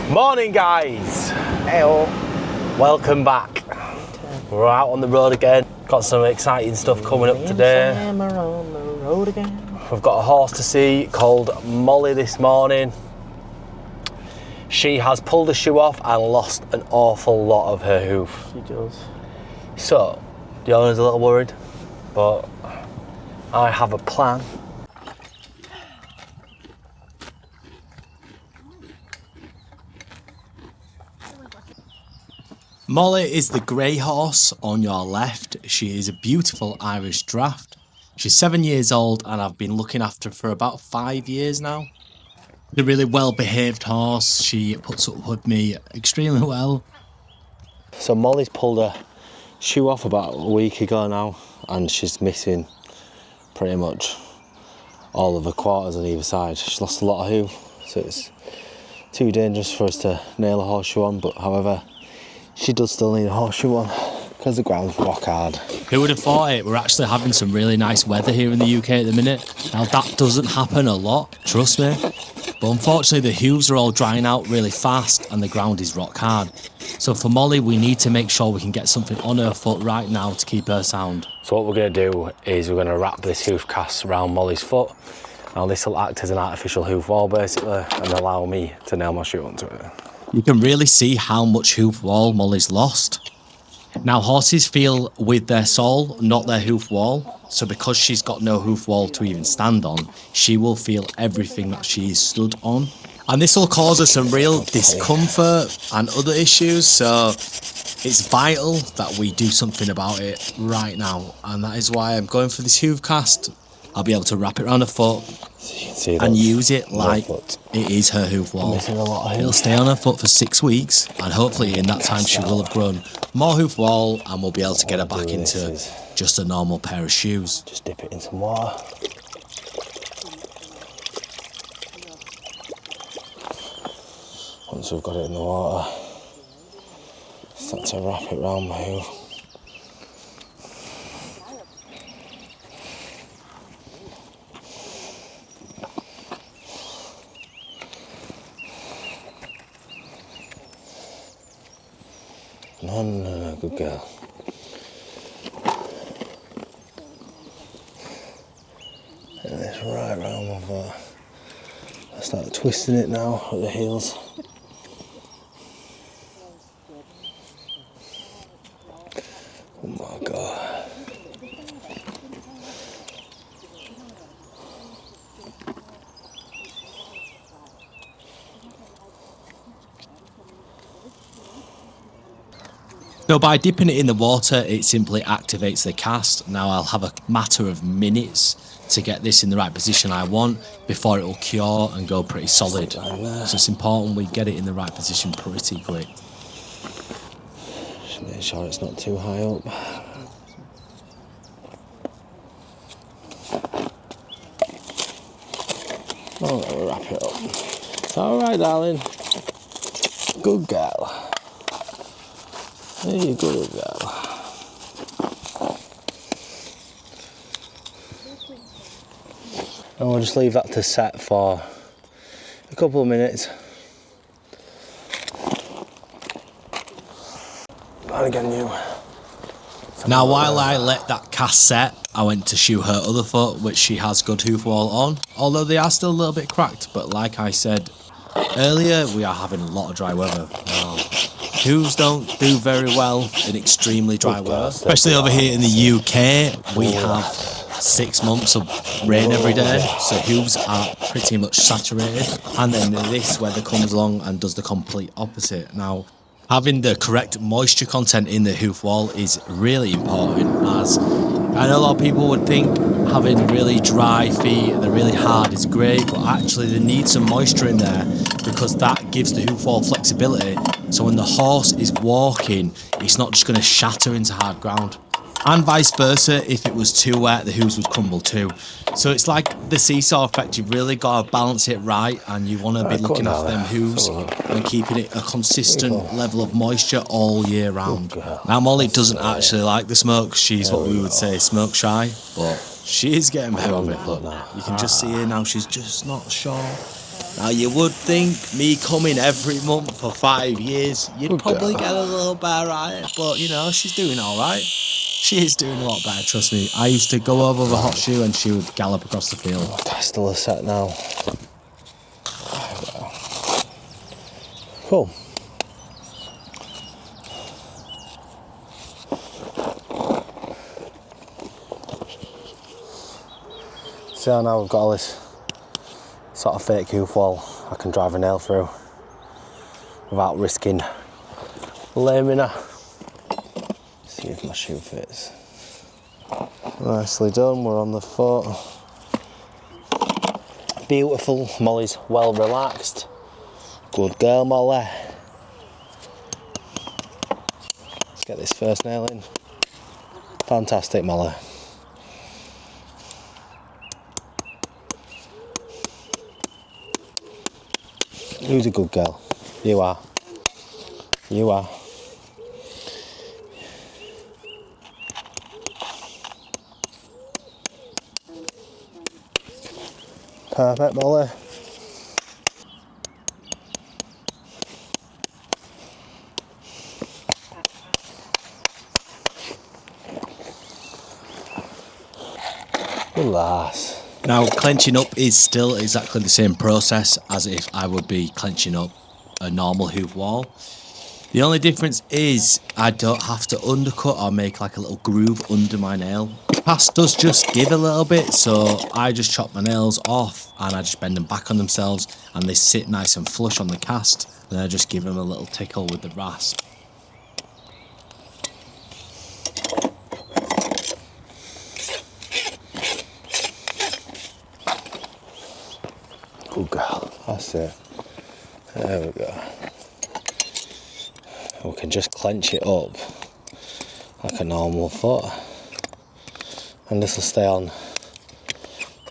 Morning guys! Heyo. Welcome back. We're out on the road again. Got some exciting stuff coming up today. We're on the road again. We've got a horse to see called Molly this morning. She has pulled a shoe off and lost an awful lot of her hoof. She does. So, the owner's a little worried, but I have a plan. Molly is the grey horse on your left. She is a beautiful Irish draft. She's 7 years old and I've been looking after her for about 5 years now. A really well behaved horse. She puts up with me extremely well. So Molly's pulled her shoe off about a week ago now and she's missing pretty much all of her quarters on either side. She's lost a lot of hoof, so it's too dangerous for us to nail a horseshoe on, but however, she does still need a horseshoe on because the ground's rock hard. Who would have thought it? We're actually having some really nice weather here in the UK at the minute. Now that doesn't happen a lot, trust me. But unfortunately the hooves are all drying out really fast and the ground is rock hard. So for Molly we need to make sure we can get something on her foot right now to keep her sound. So what we're going to do is we're going to wrap this hoof cast around Molly's foot. Now this will act as an artificial hoof wall basically and allow me to nail my shoe onto it. You can really see how much hoof wall Molly's lost. Now horses feel with their sole, not their hoof wall. So because she's got no hoof wall to even stand on, she will feel everything that she is stood on. And this will cause her some real discomfort and other issues. So it's vital that we do something about it right now. And that is why I'm going for this hoof cast. I'll be able to wrap it around her foot and use it like it is her hoof wall. It'll stay on her foot for 6 weeks and hopefully in that time she will have grown more hoof wall and we'll be able to get her back into just a normal pair of shoes. Just dip it in some water. Once we've got it in the water, start to wrap it around my hoof. No, good girl. And it's right round my foot. I start twisting it now at the heels. Oh my god. So by dipping it in the water, it simply activates the cast. Now I'll have a matter of minutes to get this in the right position I want before it will cure and go pretty solid. So it's important we get it in the right position pretty quick. Just make sure it's not too high up. Oh, let me wrap it up. It's alright, darling. Good girl. There you go, girl. And we'll just leave that to set for a couple of minutes. And again, you. Now, while I let that cast set, I went to shoe her other foot, which she has good hoof wall on. Although they are still a little bit cracked, but like I said earlier, we are having a lot of dry weather. Hooves don't do very well in extremely dry weather. Especially over here in the UK, we have 6 months of rain every day, so hooves are pretty much saturated. And then this weather comes along and does the complete opposite. Now, having the correct moisture content in the hoof wall is really important, as I know a lot of people would think having really dry feet and they're really hard is great, but actually they need some moisture in there because that gives the hoof wall flexibility. So when the horse is walking, it's not just going to shatter into hard ground. And vice versa, if it was too wet, the hooves would crumble too. So it's like the seesaw effect. You've really got to balance it right, and you want to be looking after them hooves and keeping it a consistent level of moisture all year round. Now Molly doesn't actually like the smoke. She's what we would say smoke shy, but she is getting better with it. Look, you can just see her now. She's just not sure Now you would think me coming every month for 5 years, you'd Good probably girl. get a little better at it, but you know, she's doing alright. She is doing a lot better, trust me. I used to go over with a horseshoe and she would gallop across the field. Still a set now. Cool. So now we've got all this sort of fake hoof wall I can drive a nail through without risking laming her. See if my shoe fits. Nicely done, we're on the foot. Beautiful, Molly's well relaxed. Good girl, Molly. Let's get this first nail in. Fantastic, Molly. Who's a good girl? You are. You are. Perfect, Molly. Relax. Now, clenching up is still exactly the same process as if I would be clenching up a normal hoof wall. The only difference is I don't have to undercut or make like a little groove under my nail. The cast does just give a little bit, so I just chop my nails off and I just bend them back on themselves and they sit nice and flush on the cast. And I just give them a little tickle with the rasp. Good girl. That's it. There we go. We can just clench it up like a normal foot, and this will stay on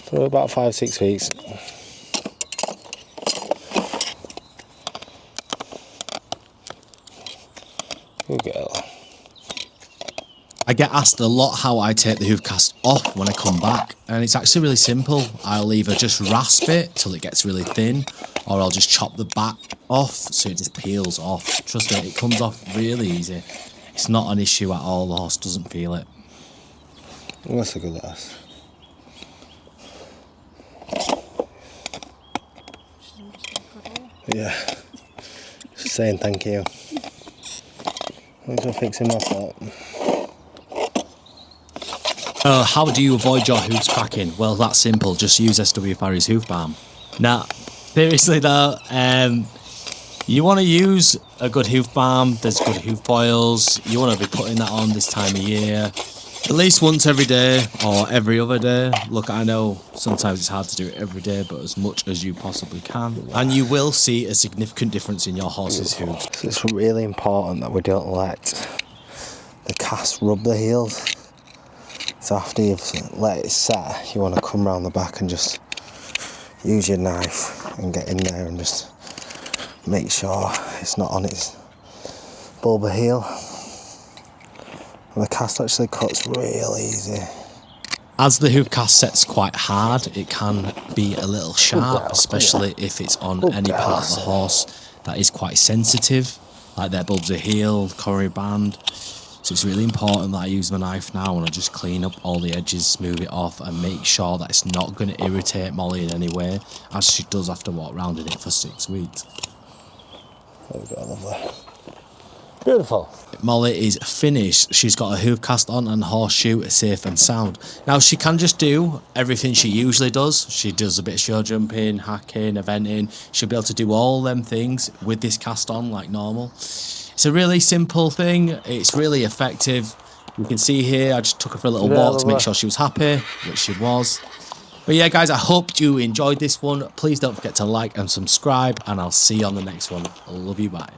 for about 5-6 weeks. Good girl. I get asked a lot how I take the hoof cast off when I come back, and it's actually really simple. I'll either just rasp it till it gets really thin, or I'll just chop the back off so it just peels off. Trust me, it comes off really easy. It's not an issue at all, the horse doesn't feel it. That's a good lass. Yeah. Just saying thank you. Thanks for fixing my foot. How do you avoid your hoofs cracking? Well, that's simple. Just use SW Farrier's hoof balm. Now, seriously though, you want to use a good hoof balm. There's good hoof oils. You want to be putting that on this time of year. At least once every day or every other day. Look, I know sometimes it's hard to do it every day, but as much as you possibly can. And you will see a significant difference in your horse's hooves. So it's really important that we don't let the cast rub the heels. So after you've let it set, you want to come round the back and just use your knife and get in there and just make sure it's not on its bulbar heel. And the cast actually cuts real easy. As the hoof cast sets quite hard, it can be a little sharp, especially if it's on any part of the horse that is quite sensitive, like their bulbs of heel, coronary band. So it's really important that I use my knife now and I just clean up all the edges, smooth it off and make sure that it's not going to irritate Molly in any way, as she does have to walk around in it for 6 weeks. There we go, lovely. Beautiful. Molly is finished. She's got a hoof cast on and horseshoe safe and sound. Now she can just do everything she usually does. She does a bit of show jumping, hacking, eventing. She'll be able to do all them things with this cast on like normal. It's a really simple thing. It's really effective. You can see here, I just took her for a little walk to make sure she was happy, which she was. But yeah, guys, I hope you enjoyed this one. Please don't forget to like and subscribe, and I'll see you on the next one. I love you, bye.